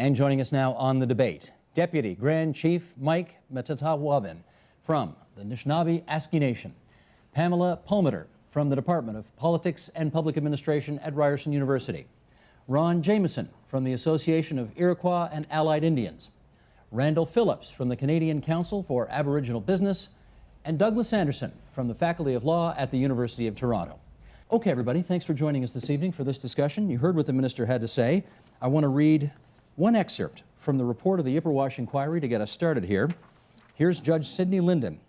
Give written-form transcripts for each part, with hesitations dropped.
And joining us now on the debate, Deputy Grand Chief Mike Metatawabin from the Anishinaabe Aski Nation, Pamela Palmater from the Department of Politics and Public Administration at Ryerson University, Ron Jameson from the Association of Iroquois and Allied Indians, Randall Phillips from the Canadian Council for Aboriginal Business, and Douglas Anderson from the Faculty of Law at the University of Toronto. Okay, everybody, thanks for joining us this evening for this discussion. You heard what the minister had to say. I want to read one excerpt from the report of the Ipperwash Inquiry to get us started here. Here's Judge Sidney Linden.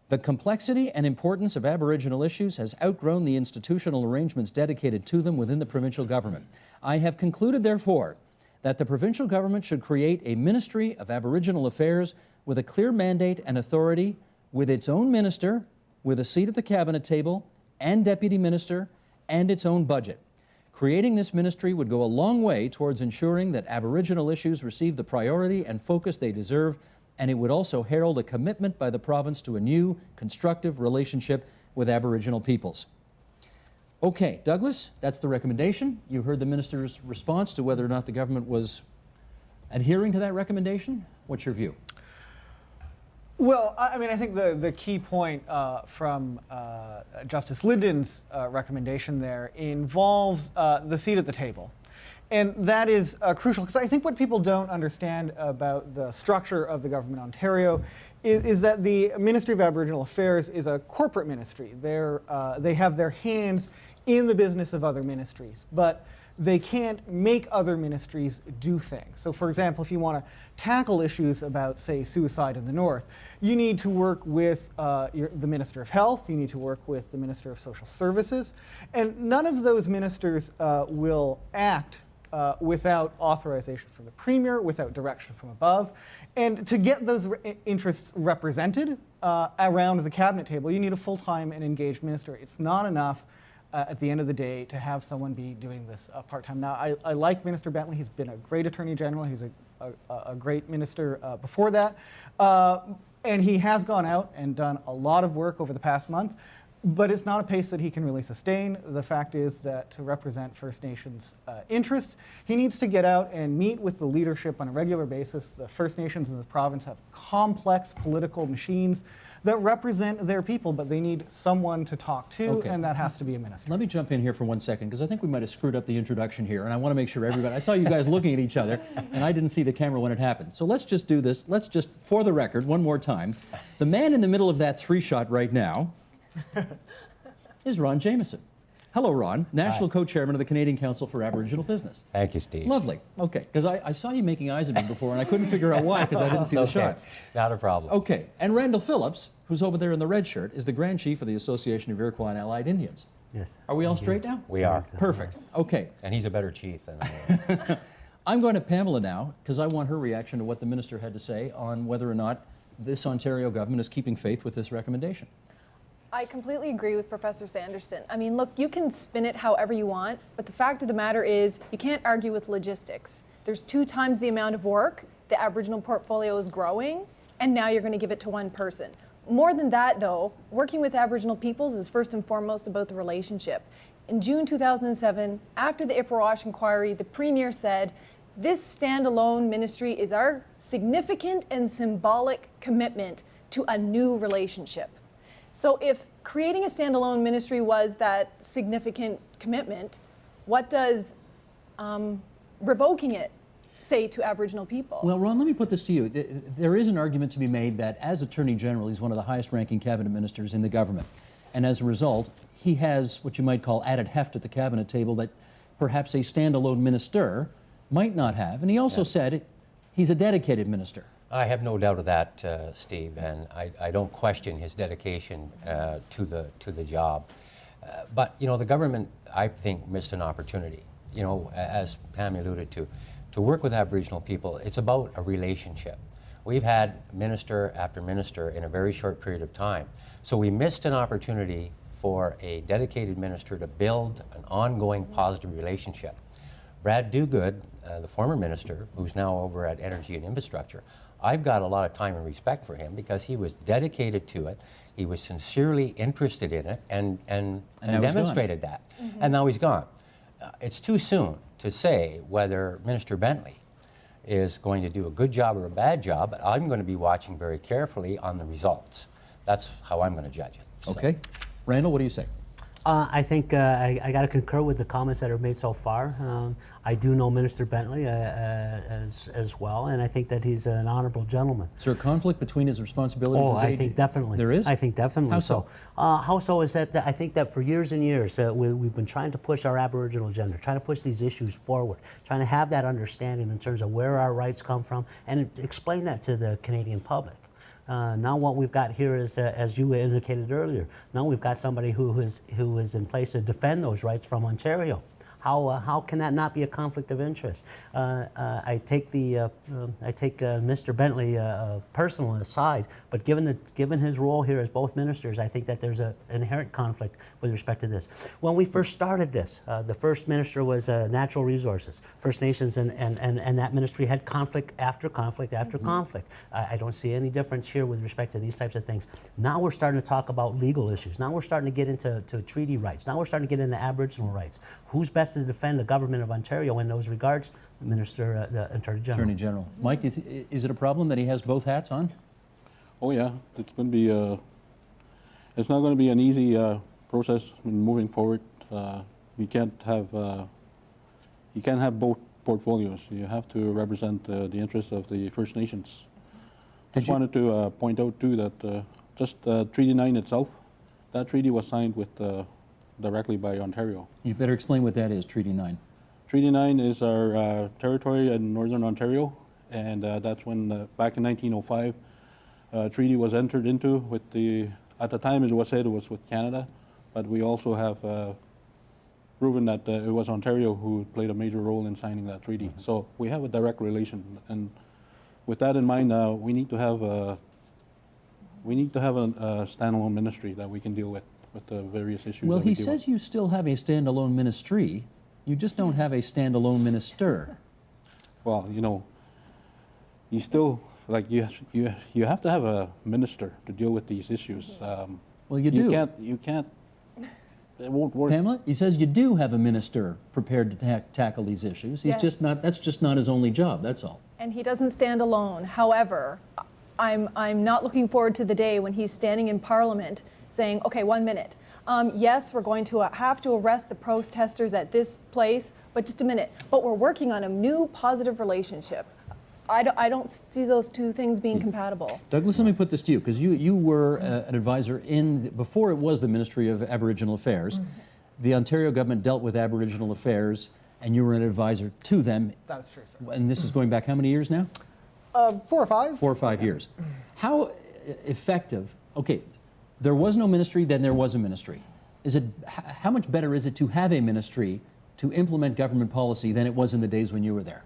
The complexity and importance of Aboriginal issues has outgrown the institutional arrangements dedicated to them within the provincial government. I have concluded, therefore, that the provincial government should create a Ministry of Aboriginal Affairs with a clear mandate and authority, with its own minister, with a seat at the cabinet table, and deputy minister, and its own budget. Creating this ministry would go a long way towards ensuring that Aboriginal issues receive the priority and focus they deserve, and it would also herald a commitment by the province to a new, constructive relationship with Aboriginal peoples. Okay, Douglas, that's the recommendation. You heard the minister's response to whether or not the government was adhering to that recommendation. What's your view? Well, I mean, I think the key point from Justice Linden's recommendation there involves the seat at the table. And that is crucial, because I think what people don't understand about the structure of the government of Ontario is that the Ministry of Aboriginal Affairs is a corporate ministry. They have their hands in the business of other ministries, but they can't make other ministries do things. So, for example, if you want to tackle issues about, say, suicide in the North, you need to work with the Minister of Health, you need to work with the Minister of Social Services, and none of those ministers will act without authorization from the Premier, without direction from above. And to get those interests represented around the cabinet table, you need a full-time and engaged minister. It's not enough at the end of the day to have someone be doing this part-time. Now, I like Minister Bentley. He's been a great Attorney General. He's a great minister before that. And he has gone out and done a lot of work over the past month, but it's not a pace that he can really sustain. The fact is that to represent First Nations interests, he needs to get out and meet with the leadership on a regular basis. The First Nations in the province have complex political machines that represent their people, but they need someone to talk to, and that has to be a minister. Let me jump in here for 1 second, because I think we might have screwed up the introduction here, and I want to make sure everybody, I saw you guys looking at each other, and I didn't see the camera when it happened. So let's just do this. Let's just, for the record, one more time. The man in the middle of that three-shot right now is Ron Jameson. Hello, Ron, National Co-Chairman of the Canadian Council for Aboriginal Business. Thank you, Steve. Lovely. Okay, because I saw you making eyes at me before, and I couldn't figure out why, because I didn't see the shot. Not a problem. Okay, and Randall Phillips, who's over there in the red shirt, is the Grand Chief of the Association of Iroquois and Allied Indians. Yes. Are we all straight now? We are. Perfect. Okay. And he's a better chief than I am. I'm going to Pamela now, because I want her reaction to what the minister had to say on whether or not this Ontario government is keeping faith with this recommendation. I completely agree with Professor Sanderson. I mean, look, you can spin it however you want, but the fact of the matter is you can't argue with logistics. There's 2 times the amount of work, the Aboriginal portfolio is growing, and now you're going to give it to one person. More than that, though, working with Aboriginal peoples is first and foremost about the relationship. In June 2007, after the Ipperwash Inquiry, the Premier said, "This standalone ministry is our significant and symbolic commitment to a new relationship." So if creating a standalone ministry was that significant commitment, what does revoking it say to Aboriginal people? Well, Ron, let me put this to you. There is an argument to be made that as Attorney General, he's one of the highest ranking cabinet ministers in the government. And as a result, he has what you might call added heft at the cabinet table that perhaps a standalone minister might not have. And he also said he's a dedicated minister. I have no doubt of that, Steve, and I don't question his dedication to the job. But, you know, the government, I think, missed an opportunity. You know, as Pam alluded to work with Aboriginal people, it's about a relationship. We've had minister after minister in a very short period of time. So we missed an opportunity for a dedicated minister to build an ongoing positive relationship. Brad Dogood, the former minister, who's now over at Energy and Infrastructure, I've got a lot of time and respect for him because he was dedicated to it. He was sincerely interested in it and demonstrated that. And now he's gone. It's too soon to say whether Minister Bentley is going to do a good job or a bad job, but I'm going to be watching very carefully on the results. That's how I'm going to judge it. So. Okay. Randall, what do you say? I think I got to concur with the comments that are made so far. I do know Minister Bentley as well, and I think that he's an honorable gentleman. Is there a conflict between his responsibilities? Oh, as I AG? think definitely. There is? I think definitely. How so? How so is that I think that for years and years we've been trying to push our Aboriginal agenda, trying to push these issues forward, trying to have that understanding in terms of where our rights come from, and explain that to the Canadian public. Now what we've got here is, as you indicated earlier, now we've got somebody who is in place to defend those rights from Ontario. How can that not be a conflict of interest? I take Mr. Bentley personal aside, but given his role here as both ministers, I think that there's an inherent conflict with respect to this. When we first started this, the first minister was Natural Resources, First Nations, and that ministry had conflict after conflict after conflict. I don't see any difference here with respect to these types of things. Now we're starting to talk about legal issues. Now we're starting to get into treaty rights. Now we're starting to get into Aboriginal rights. Who's best to defend the government of Ontario in those regards? Minister, the Attorney General. Attorney General. Mike, is it a problem that he has both hats on? Oh yeah, it's going to be. It's not going to be an easy process in moving forward. You can't have both portfolios. You have to represent the interests of the First Nations. Just wanted to point out too that just Treaty 9 itself, that treaty was signed with directly by Ontario. You better explain what that is, Treaty 9. Treaty 9 is our territory in Northern Ontario, and that's when back in 1905, treaty was entered into with the. At the time, it was said it was with Canada, but we also have proven that it was Ontario who played a major role in signing that treaty. So we have a direct relation, and with that in mind, we need to have a standalone ministry that we can deal with the various issues. Well, that we he deal says you still have a standalone ministry. You just don't have a standalone minister. Well, you know, you still, like, you have to have a minister to deal with these issues. Well, you do. You can't, it won't work. Pamela, he says you do have a minister prepared to tackle these issues. He's Yes. just not, that's just not his only job, that's all. And he doesn't stand alone. However, I'm not looking forward to the day when he's standing in Parliament saying, okay, 1 minute. Yes, we're going to have to arrest the protesters at this place, but just a minute. But we're working on a new positive relationship. I don't see those two things being compatible. Douglas, let me put this to you, because you were an advisor before it was the Ministry of Aboriginal Affairs. The Ontario government dealt with Aboriginal Affairs, and you were an advisor to them. That's true, sir. And this is going back how many years now? 4 or 5. 4 or 5 years. How effective, okay, there was no ministry, then there was a ministry. How much better is it to have a ministry to implement government policy than it was in the days when you were there?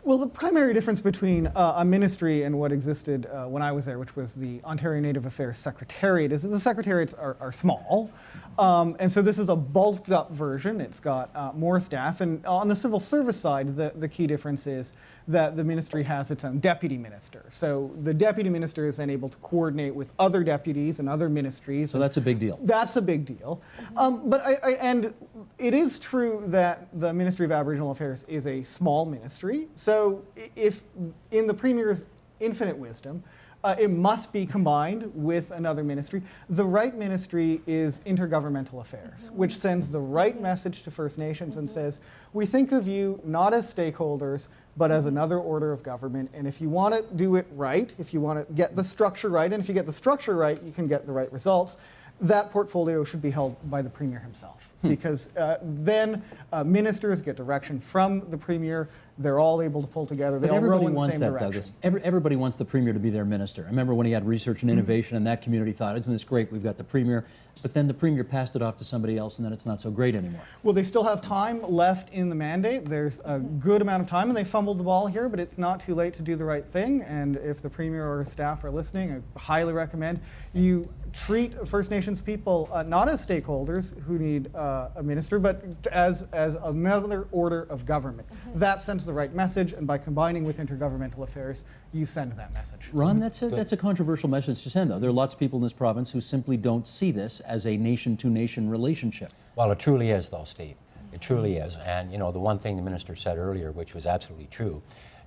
Well, the primary difference between a ministry and what existed when I was there, which was the Ontario Native Affairs Secretariat, is that the secretariats are small. And so this is a bulked up version. It's got more staff. And on the civil service side, the key difference is that the ministry has its own deputy minister. So the deputy minister is then able to coordinate with other deputies and other ministries. So that's a big deal. That's a big deal. But and it is true that the Ministry of Aboriginal Affairs is a small ministry. So if in the Premier's infinite wisdom, it must be combined with another ministry. The right ministry is Intergovernmental Affairs, which sends the right message to First Nations and says, we think of you not as stakeholders, but as another order of government. And if you want to do it right, if you want to get the structure right, and if you get the structure right, you can get the right results, that portfolio should be held by the Premier himself. Because then ministers get direction from the Premier. They're all able to pull together. They But all row everybody in the wants same that, direction. Douglas. Everybody wants the Premier to be their minister. I remember when he had research and innovation, and that community thought, isn't this great, we've got the Premier. But then the Premier passed it off to somebody else, and then it's not so great anymore. Well, they still have time left in the mandate. There's a good amount of time, and they fumbled the ball here, but it's not too late to do the right thing. And if the Premier or staff are listening, I highly recommend you treat First Nations people not as stakeholders who need a minister, but as another order of government. That sends the right message, and by combining with intergovernmental affairs, you send that message. Ron, that's a controversial message to send, though. There are lots of people in this province who simply don't see this as a nation-to-nation relationship. Well, it truly is, though, Steve. It truly is. And, you know, the one thing the minister said earlier, which was absolutely true,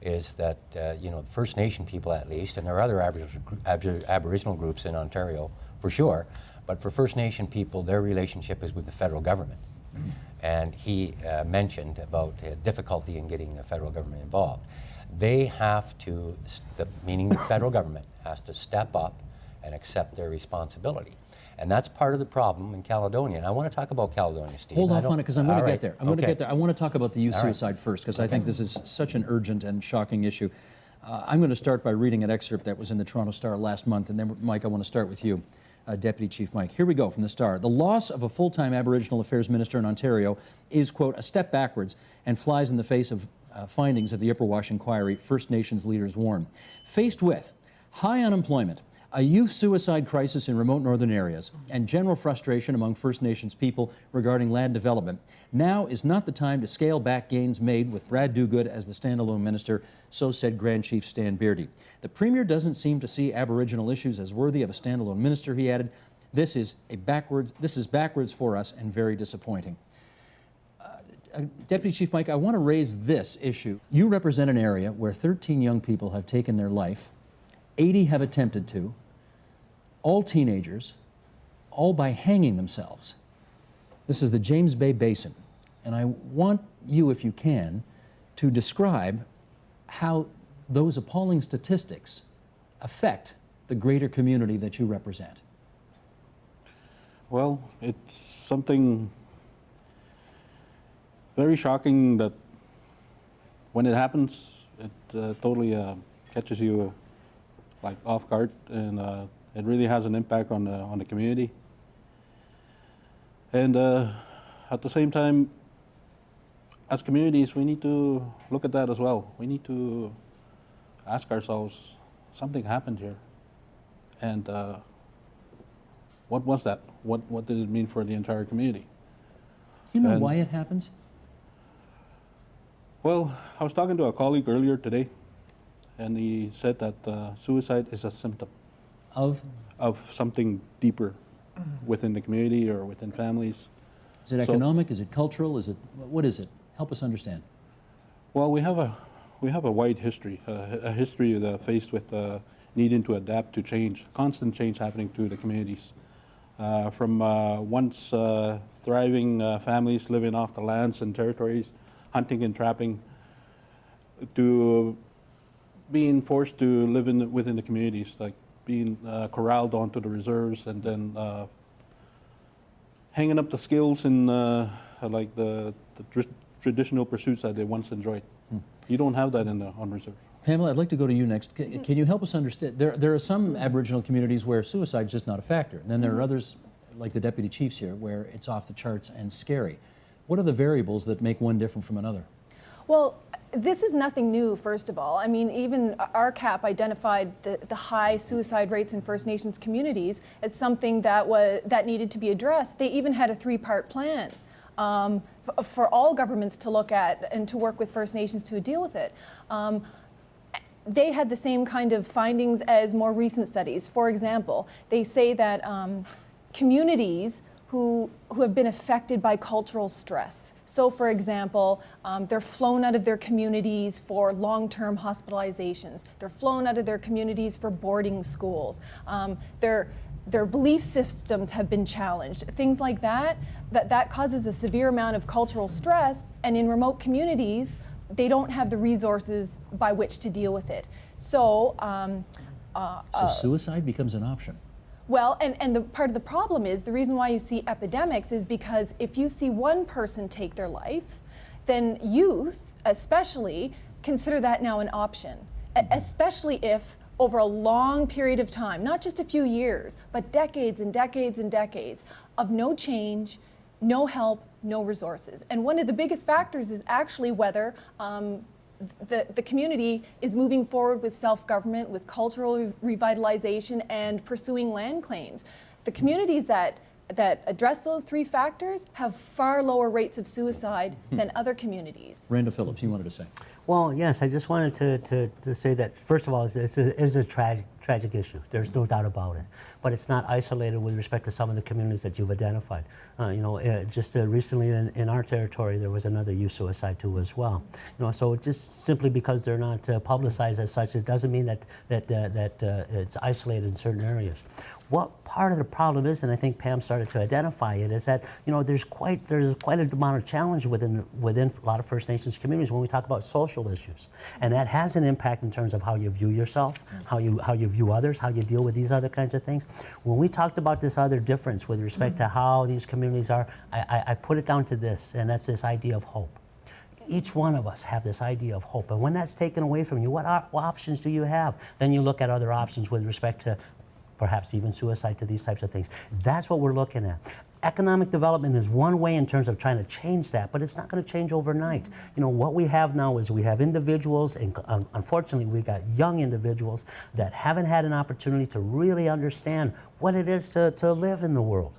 is that you know, the First Nation people at least, and there are other Aboriginal groups in Ontario for sure, but for First Nation people, their relationship is with the federal government. And he mentioned about difficulty in getting the federal government involved. They have to, meaning the federal government, has to step up and accept their responsibility. And that's part of the problem in Caledonia. And I want to talk about Caledonia, Steve. Hold off on it, because I'm going to All get there. I'm going to get there. I want to talk about the youth All right. suicide first, because I think this is such an urgent and shocking issue. I'm going to start by reading an excerpt that was in the Toronto Star last month, and then, Mike, I want to start with you, Deputy Chief Mike. Here we go from the Star. The loss of a full-time Aboriginal Affairs Minister in Ontario is, quote, a step backwards and flies in the face of findings of the Ipperwash Inquiry, First Nations leaders warn. Faced with high unemployment, a youth suicide crisis in remote northern areas, and general frustration among First Nations people regarding land development, now is not the time to scale back gains made with Brad Dogood as the standalone minister, so said Grand Chief Stan Beardy. The Premier doesn't seem to see Aboriginal issues as worthy of a standalone minister, he added. This is backwards for us and very disappointing. Deputy Chief Mike, I want to raise this issue. You represent an area where 13 young people have taken their life, 80 have attempted to, all teenagers, all by hanging themselves. This is the James Bay Basin, and I want you, if you can, to describe how those appalling statistics affect the greater community that you represent. Well, it's something very shocking that when it happens, it totally catches you like off guard, and it really has an impact on the community. And at the same time, as communities, we need to look at that as well. We need to ask ourselves, something happened here, and what was that? What did it mean for the entire community? Do you know And- why it happens? Well, I was talking to a colleague earlier today, and he said that suicide is a symptom Of, of something deeper within the community or within families. is it economic, is it cultural, is it, what is it? Help us understand. Well, we have a wide history, a history faced with needing to adapt to change, constant change happening to the communities. From once thriving families living off the lands and territories, hunting and trapping, to being forced to live within the communities, like being corralled onto the reserves, and then hanging up the skills in like the traditional pursuits that they once enjoyed. You don't have that on reserve. Pamela, I'd like to go to you next. Can you help us understand? There are some Aboriginal communities where suicide is just not a factor. And then there are others, like the Deputy Chiefs here, where it's off the charts and scary. What are the variables that make one different from another? Well, this is nothing new, first of all. I mean, even RCAP identified the high suicide rates in First Nations communities as something that needed to be addressed. They even had a 3-part plan for all governments to look at and to work with First Nations to deal with it. They had the same kind of findings as more recent studies. For example, they say that communities who have been affected by cultural stress. So, for example, they're flown out of their communities for long-term hospitalizations. They're flown out of their communities for boarding schools. Their belief systems have been challenged. Things like that causes a severe amount of cultural stress, and in remote communities, they don't have the resources by which to deal with it. So, So suicide becomes an option. well, and the part of the problem is, the reason why you see epidemics is because if you see one person take their life, then youth, especially, consider that now an option, especially if over a long period of time, not just a few years, but decades and decades and decades of no change, no help, no resources. And one of the biggest factors is actually whether the community is moving forward with self-government, with cultural revitalization, and pursuing land claims. The communities that that address those three factors have far lower rates of suicide than other communities. Randall Phillips, you wanted to say. Well, yes, I just wanted to say that, first of all, it's a tragic issue. There's no doubt about it. But it's not isolated with respect to some of the communities that you've identified. Just recently in our territory, there was another youth suicide too as well. So just simply because they're not publicized as such, it doesn't mean that it's isolated in certain areas. What part of the problem is, and I think Pam started to identify it, is that there's quite an amount of challenge within a lot of First Nations communities when we talk about social issues, and that has an impact in terms of how you view yourself, how you view others, how you deal with these other kinds of things. When we talked about this other difference with respect to how these communities are, I put it down to this, and that's this idea of hope. Each one of us have this idea of hope, and when that's taken away from you, what options do you have? Then you look at other options with respect to perhaps even suicide, to these types of things. That's what we're looking at. Economic development is one way in terms of trying to change that, but it's not going to change overnight. What we have now is we have individuals, and unfortunately we got young individuals that haven't had an opportunity to really understand what it is to live in the world.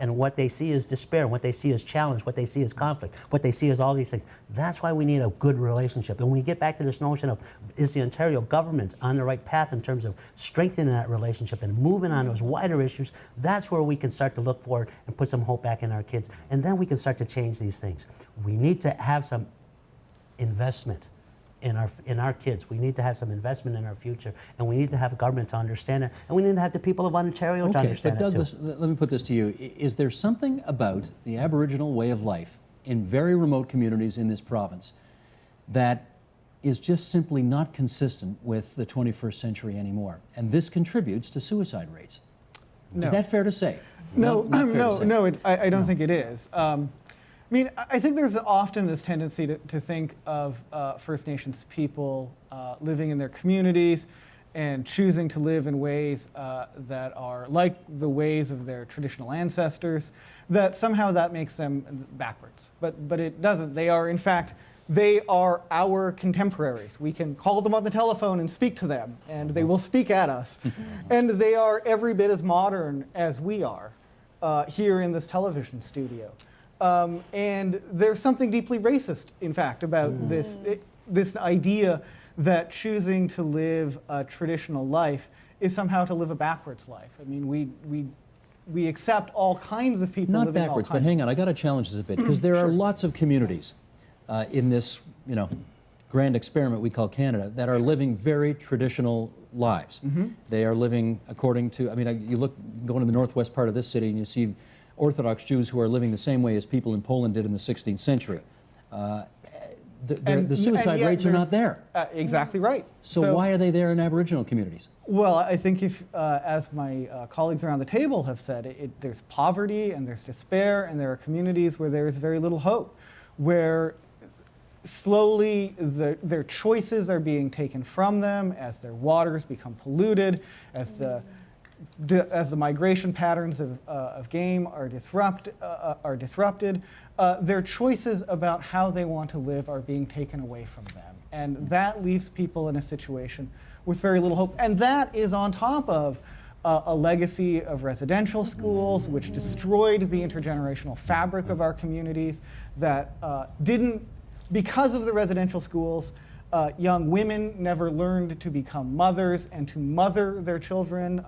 And what they see is despair, what they see is challenge, what they see is conflict, what they see is all these things. That's why we need a good relationship. And when we get back to this notion of, is the Ontario government on the right path in terms of strengthening that relationship and moving on those wider issues, that's where we can start to look forward and put some hope back in our kids. And then we can start to change these things. We need to have some investment in our kids. We need to have some investment in our future, and we need to have government to understand it, and we need to have the people of Ontario to understand but it Douglas, too. let me put this to you. Is there something about the Aboriginal way of life in very remote communities in this province that is just simply not consistent with the 21st century anymore? And this contributes to suicide rates. No. Is that fair to say? No, Not fair to say. I don't think it is. I think there's often this tendency to think of First Nations people living in their communities and choosing to live in ways that are like the ways of their traditional ancestors, that somehow that makes them backwards. But it doesn't. They are, in fact, they are our contemporaries. We can call them on the telephone and speak to them, and they will speak at us. And they are every bit as modern as we are here in this television studio. And there's something deeply racist, in fact, about this idea that choosing to live a traditional life is somehow to live a backwards life. I mean, we accept all kinds of people Not living backwards, all but kinds hang on, I got to challenge this a bit, because there are lots of communities in this, grand experiment we call Canada that are living very traditional lives. They are living according to, you go into the northwest part of this city and you see Orthodox Jews who are living the same way as people in Poland did in the 16th century. The suicide rates are not there. Exactly right. So why are they there in Aboriginal communities? Well, I think if, as my colleagues around the table have said, there's poverty and there's despair, and there are communities where there is very little hope, where slowly their choices are being taken from them as their waters become polluted, as the migration patterns of game are disrupted, their choices about how they want to live are being taken away from them. And that leaves people in a situation with very little hope. And that is on top of a legacy of residential schools, which destroyed the intergenerational fabric of our communities, that because of the residential schools, young women never learned to become mothers and to mother their children.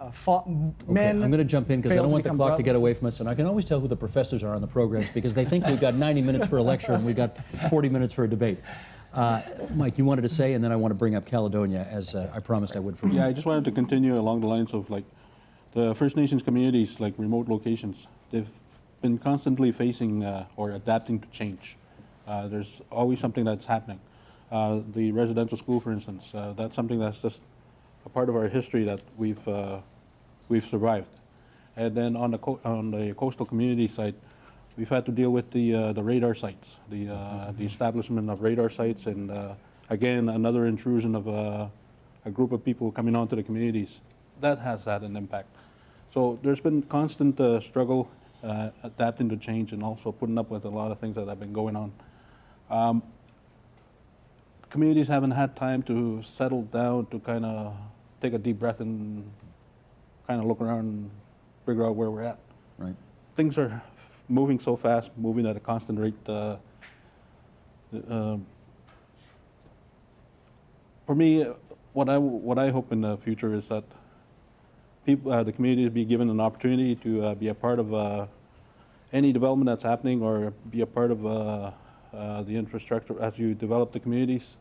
Men I'm going to jump in because I failed don't want the become clock to get brothers. away from us, and I can always tell who the professors are on the programs because they think we've got 90 minutes for a lecture and we've got 40 minutes for a debate. Mike, you wanted to say, and then I want to bring up Caledonia as I promised I would for you. Yeah, I just wanted to continue along the lines of the First Nations communities, like remote locations. They've been constantly facing or adapting to change. There's always something that's happening. The residential school, for instance, that's something that's just a part of our history that we've survived. And then on the coastal community side, we've had to deal with the radar sites, the establishment of radar sites, and again another intrusion of a group of people coming onto the communities. That has had an impact. So there's been constant struggle, adapting to change, and also putting up with a lot of things that have been going on. Communities haven't had time to settle down to kind of take a deep breath and kind of look around and figure out where we're at. Right. things are moving so fast, moving at a constant rate. For me, what I hope in the future is that people, the community, be given an opportunity to be a part of any development that's happening, or be a part of the infrastructure as you develop the communities,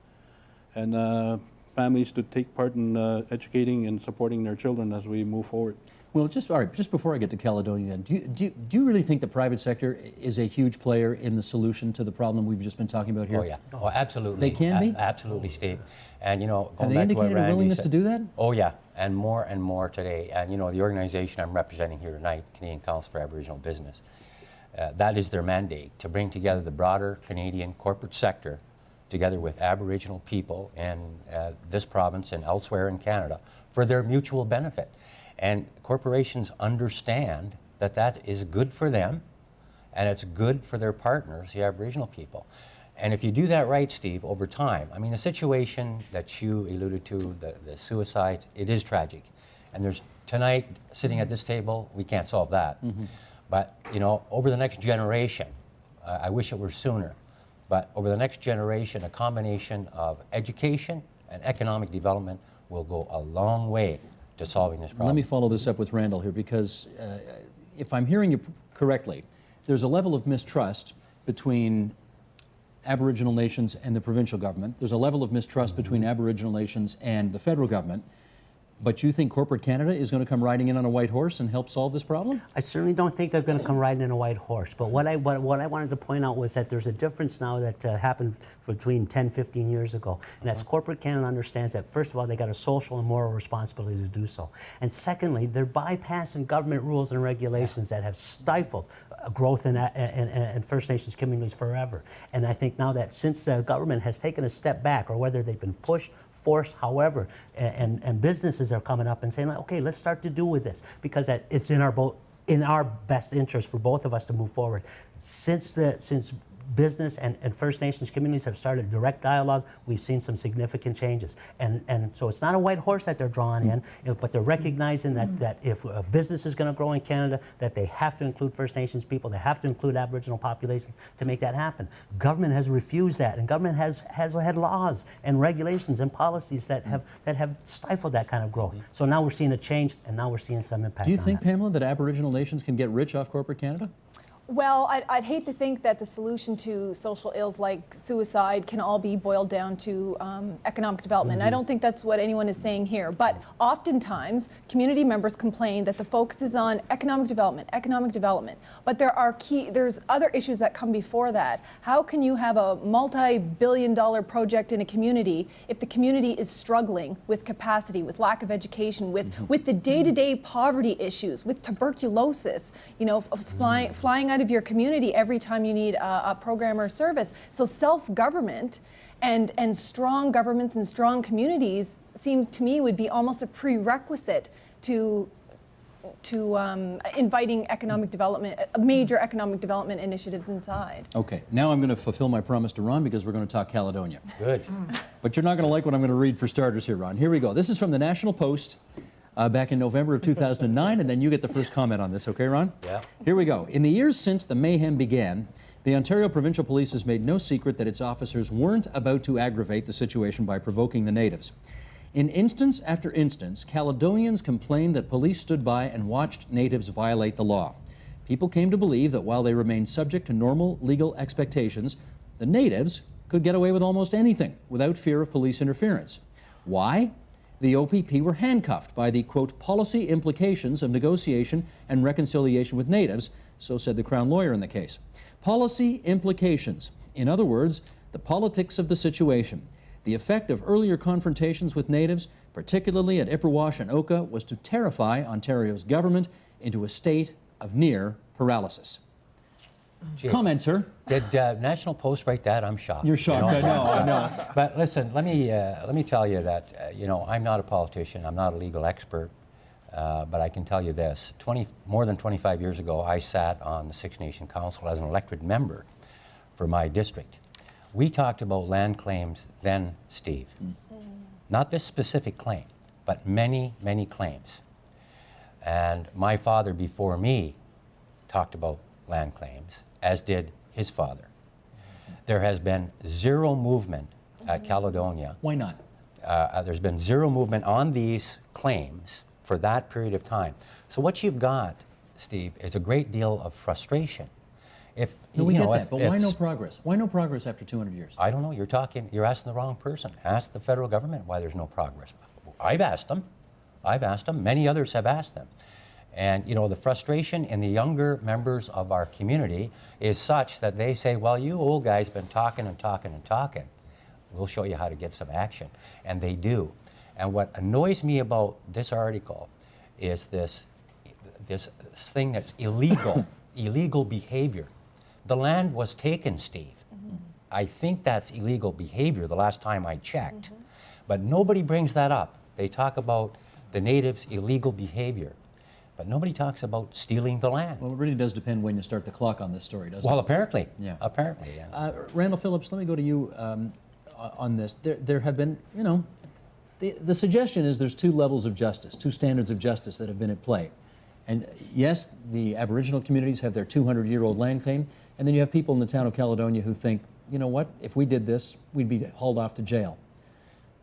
and families to take part in educating and supporting their children as we move forward. Well, all right, just before I get to Caledonia, then, do you really think the private sector is a huge player in the solution to the problem we've just been talking about here? Oh, yeah. Oh, absolutely. They can be? Absolutely, Steve. And, you know, Have going they back to what indicated a Randy willingness said- to do that? Oh, yeah, and more today. And, you know, the organization I'm representing here tonight, Canadian Council for Aboriginal Business, that is their mandate, to bring together the broader Canadian corporate sector together with Aboriginal people in this province and elsewhere in Canada for their mutual benefit. And corporations understand that that is good for them, and it's good for their partners, the Aboriginal people. And if you do that right, Steve, over time, I mean, the situation that you alluded to, the suicides, it is tragic. And there's, tonight, sitting at this table, we can't solve that. Mm-hmm. But, you know, over the next generation, I wish it were sooner, but over the next generation, a combination of education and economic development will go a long way to solving this problem. Let me follow this up with Randall here, because if I'm hearing you correctly, there's a level of mistrust between Aboriginal nations and the provincial government. There's a level of mistrust between Aboriginal nations and the federal government. But you think corporate Canada is going to come riding in on a white horse and help solve this problem? I certainly don't think they're going to come riding in a white horse. But what I wanted to point out was that there's a difference now that happened between 10, 15 years ago. And that's corporate Canada understands that, first of all, they got a social and moral responsibility to do so. And secondly, they're bypassing government rules and regulations that have stifled growth in First Nations communities forever. And I think now that since the government has taken a step back, or whether they've been pushed, forced, however, and businesses are coming up and saying, okay, let's start to do with this, because it's in our best interest for both of us to move forward. Since business and First Nations communities have started direct dialogue, we've seen some significant changes. And so it's not a white horse that they're drawing in, but they're recognizing that if a business is going to grow in Canada, that they have to include First Nations people, they have to include Aboriginal populations to make that happen. Government has refused that, and government has had laws and regulations and policies that have stifled that kind of growth. So now we're seeing a change, and now we're seeing some impact. Do you think, that. Pamela, that Aboriginal nations can get rich off corporate Canada? Well, I'd hate to think that the solution to social ills like suicide can all be boiled down to economic development. I don't think that's what anyone is saying here. But oftentimes, community members complain that the focus is on economic development. But there's other issues that come before that. How can you have a multi-billion-dollar project in a community if the community is struggling with capacity, with lack of education, with the day-to-day poverty issues, with tuberculosis, you know, flying out of your community every time you need a program or service. So self-government and strong governments and strong communities seems to me would be almost a prerequisite to inviting economic development, major economic development initiatives inside. Okay, now I'm going to fulfill my promise to Ron, because we're going to talk Caledonia. Good. But you're not going to like what I'm going to read for starters here, Ron. Here we go. This is from the National Post. Back in November of 2009, and then you get the first comment on this, okay, Ron? Yeah. Here we go. In the years since the mayhem began, the Ontario Provincial Police has made no secret that its officers weren't about to aggravate the situation by provoking the natives. In instance after instance, Caledonians complained that police stood by and watched natives violate the law. People came to believe that while they remained subject to normal legal expectations, the natives could get away with almost anything without fear of police interference. Why? The OPP were handcuffed by the, quote, policy implications of negotiation and reconciliation with natives, so said the Crown lawyer in the case. Policy implications. In other words, the politics of the situation. The effect of earlier confrontations with natives, particularly at Ipperwash and Oka, was to terrify Ontario's government into a state of near paralysis. Gee, Comment, sir. Did National Post write that? I'm shocked. You're shocked, I know. But listen, let me tell you that you know, I'm not a politician. I'm not a legal expert, but I can tell you this: more than 25 years ago, I sat on the Six Nation Council as an elected member for my district. We talked about land claims then, Steve. Not this specific claim, but many, many claims. And my father before me talked about land claims, as did his father. There has been zero movement at Caledonia. Why not? There's been zero movement on these claims for that period of time. So what you've got, Steve, is a great deal of frustration. If No, we you get know, that, if- but if why no s- progress? Why no progress after 200 years? I don't know. You're asking the wrong person. Ask the federal government why there's no progress. I've asked them. Many others have asked them. And you know, the frustration in the younger members of our community is such that they say, well, you old guys been talking and talking and talking. We'll show you how to get some action. And they do. And what annoys me about this article is this thing that's illegal, illegal behavior. The land was taken, Steve. I think that's illegal behavior the last time I checked. But nobody brings that up. They talk about the natives' illegal behavior. But nobody talks about stealing the land. Well, it really does depend when you start the clock on this story, doesn't Well, it? apparently. Yeah. Apparently, yeah. Randall Phillips, let me go to you on this. There have been, you know, the suggestion is there's two levels of justice, two standards of justice that have been at play. And yes, the Aboriginal communities have their 200-year-old land claim, and then you have people in the town of Caledonia who think, you know what, if we did this, we'd be hauled off to jail.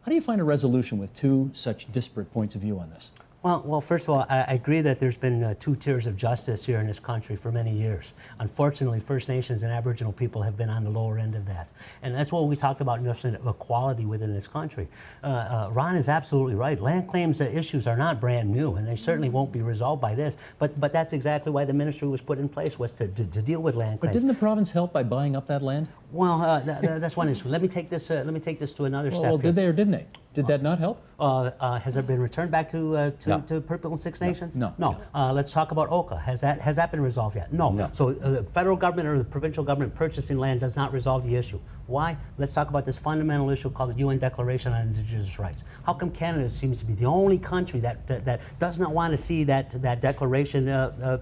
How do you find a resolution with two such disparate points of view on this? Well, first of all, I agree that there's been two tiers of justice here in this country for many years. Unfortunately, First Nations and Aboriginal people have been on the lower end of that. And that's what we talked about, just equality within this country. Ron is absolutely right. Land claims issues are not brand new, and they certainly won't be resolved by this. But that's exactly why the ministry was put in place, was to deal with land But claims. didn't the province help by buying up that land? Well, that's one issue. Let me take this to another step. Well, here. did they or didn't they? Did that not help? Has it been returned back to No. Purple and Six Nations? No. Let's talk about Oka. Has that been resolved yet? No. No. So the federal government or the provincial government purchasing land does not resolve the issue. Why? Let's talk about this fundamental issue called the UN Declaration on Indigenous Rights. How come Canada seems to be the only country that does not want to see that declaration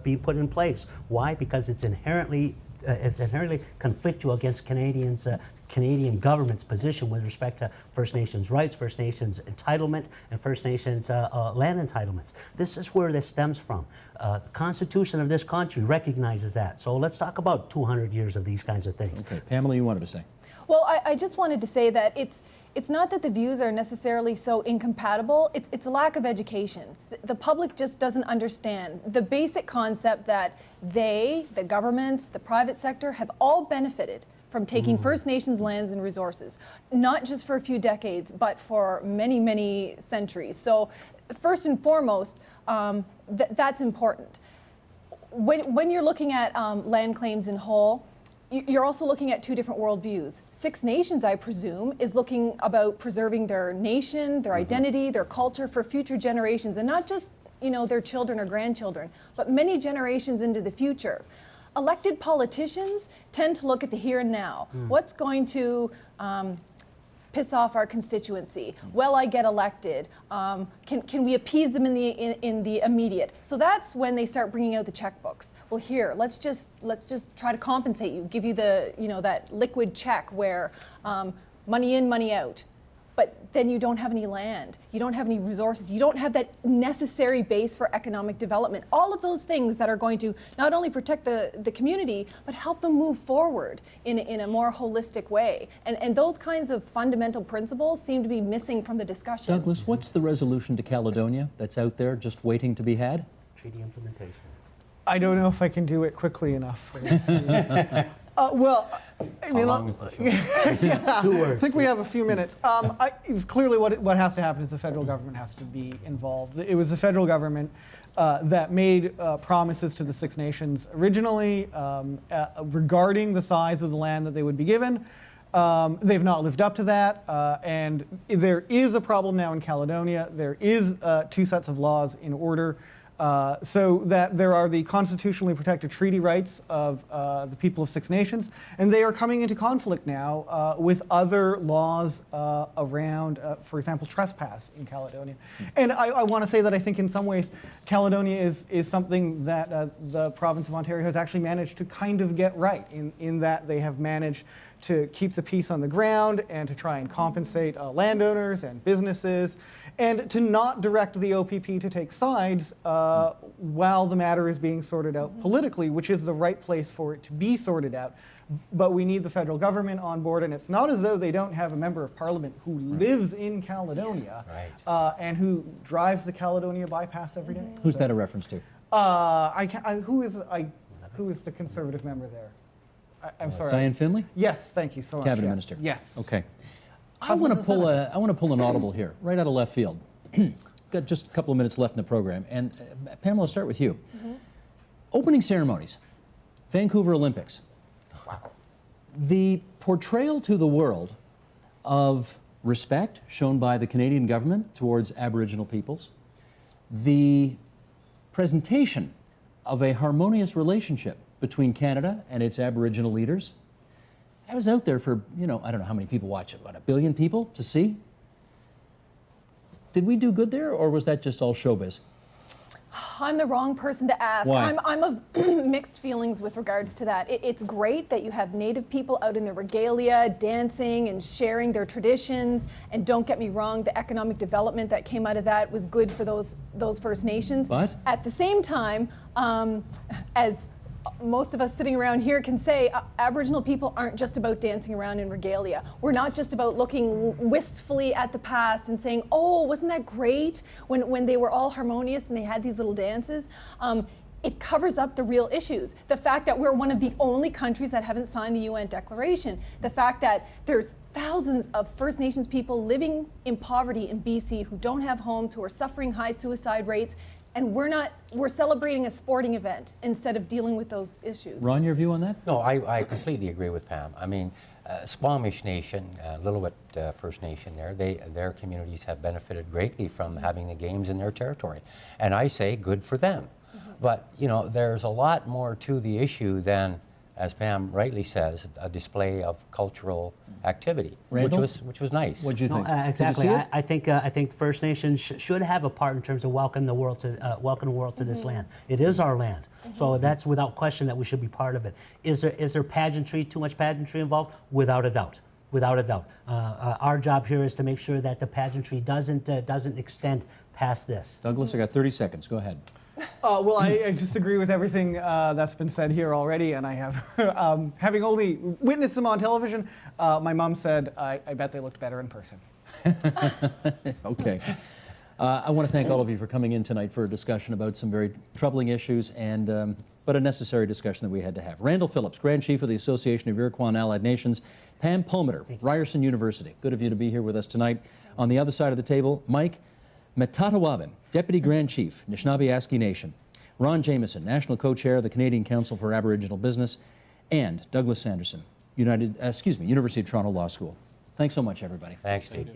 be put in place? Why? Because it's inherently conflictual against Canadian government's position with respect to First Nations rights, First Nations entitlement, and First Nations land entitlements. This is where this stems from. The Constitution of this country recognizes that. So let's talk about 200 years of these kinds of things. Okay, Pamela, you wanted to say. Well, I just wanted to say that it's not that the views are necessarily so incompatible, it's a lack of education. The public just doesn't understand the basic concept that the governments, the private sector, have all benefited from taking First Nations lands and resources, not just for a few decades, but for many, many centuries. So first and foremost, that's important. When you're looking at land claims in whole, you're also looking at two different worldviews. Six Nations, I presume, is looking about preserving their nation, their identity, their culture for future generations, and not just, you know, their children or grandchildren, but many generations into the future. Elected politicians tend to look at the here and now. What's going to piss off our constituency? Will I get elected? Can we appease them in the immediate? So that's when they start bringing out the checkbooks. Well, here, let's just try to compensate you, give you the, you know, that liquid check where money in, money out. But then you don't have any land, you don't have any resources, you don't have that necessary base for economic development. All of those things that are going to not only protect the community, but help them move forward in a more holistic way. And those kinds of fundamental principles seem to be missing from the discussion. Douglas, what's the resolution to Caledonia that's out there just waiting to be had? Treaty implementation. I don't know if I can do it quickly enough for this. Well, I mean, long is the show? yeah, 2 words. I think we have a few minutes. It's clearly what has to happen is the federal government has to be involved. It was the federal government that made promises to the Six Nations originally regarding the size of the land that they would be given. They've not lived up to that, and there is a problem now in Caledonia. There is 2 sets of laws in order. So that there are the constitutionally protected treaty rights of the people of Six Nations, and they are coming into conflict now with other laws around, for example, trespass in Caledonia. And I want to say that I think in some ways Caledonia is something that the province of Ontario has actually managed to kind of get right in that they have managed to keep the peace on the ground and to try and compensate landowners and businesses, and to not direct the OPP to take sides while the matter is being sorted out politically, which is the right place for it to be sorted out. But we need the federal government on board, and it's not as though they don't have a member of parliament who lives in Caledonia and who drives the Caledonia bypass every day. Who's that a reference to? Who is the conservative member there? I'm sorry. Diane Finley? Yes, thank you so much. Cabinet yeah. Minister. Yes. Okay. I want to pull an audible here, right out of left field. Got just a couple of minutes left in the program, and Pamela, I'll start with you. Opening ceremonies, Vancouver Olympics. Wow. The portrayal to the world of respect shown by the Canadian government towards Aboriginal peoples, the presentation of a harmonious relationship between Canada and its Aboriginal leaders. I was out there for, I don't know how many people watch it, what, 1 billion people to see? Did we do good there, or was that just all showbiz? I'm the wrong person to ask. Why? I'm of mixed feelings with regards to that. It's great that you have Native people out in their regalia, dancing and sharing their traditions. And don't get me wrong, the economic development that came out of that was good for those First Nations. But? At the same time, as most of us sitting around here can say, Aboriginal people aren't just about dancing around in regalia. We're not just about looking wistfully at the past and saying, oh, wasn't that great when they were all harmonious and they had these little dances. It covers up the real issues. The fact that we're one of the only countries that haven't signed the UN Declaration. The fact that there's thousands of First Nations people living in poverty in BC who don't have homes, who are suffering high suicide rates, and we're celebrating a sporting event instead of dealing with those issues. Ron, your view on that? No, I completely agree with Pam. I mean, Squamish Nation, Lillooet First Nation their communities have benefited greatly from having the games in their territory. And I say good for them. But, there's a lot more to the issue than, as Pam rightly says, a display of cultural activity, Randall? which was nice. What do you think? Exactly. Did you see it? I think First Nations should have a part in terms of welcoming the world to this land. It is our land, so that's without question that we should be part of it. Is there pageantry, too much pageantry involved? Without a doubt. Without a doubt. Our job here is to make sure that the pageantry doesn't extend past this. Douglas, I got 30 seconds. Go ahead. Well, I just agree with everything that's been said here already, and I have, having only witnessed them on television, my mom said, I bet they looked better in person. Okay. I want to thank all of you for coming in tonight for a discussion about some very troubling issues, but a necessary discussion that we had to have. Randall Phillips, Grand Chief of the Association of Iroquois and Allied Nations. Pam Palmater, Ryerson University. Good of you to be here with us tonight. On the other side of the table, Mike Metatawabin, Deputy Grand Chief, Anishinaabe Nation. Ron Jameson, National Co-Chair of the Canadian Council for Aboriginal Business. And Douglas Sanderson, University of Toronto Law School. Thanks so much, everybody. Thanks, Steve.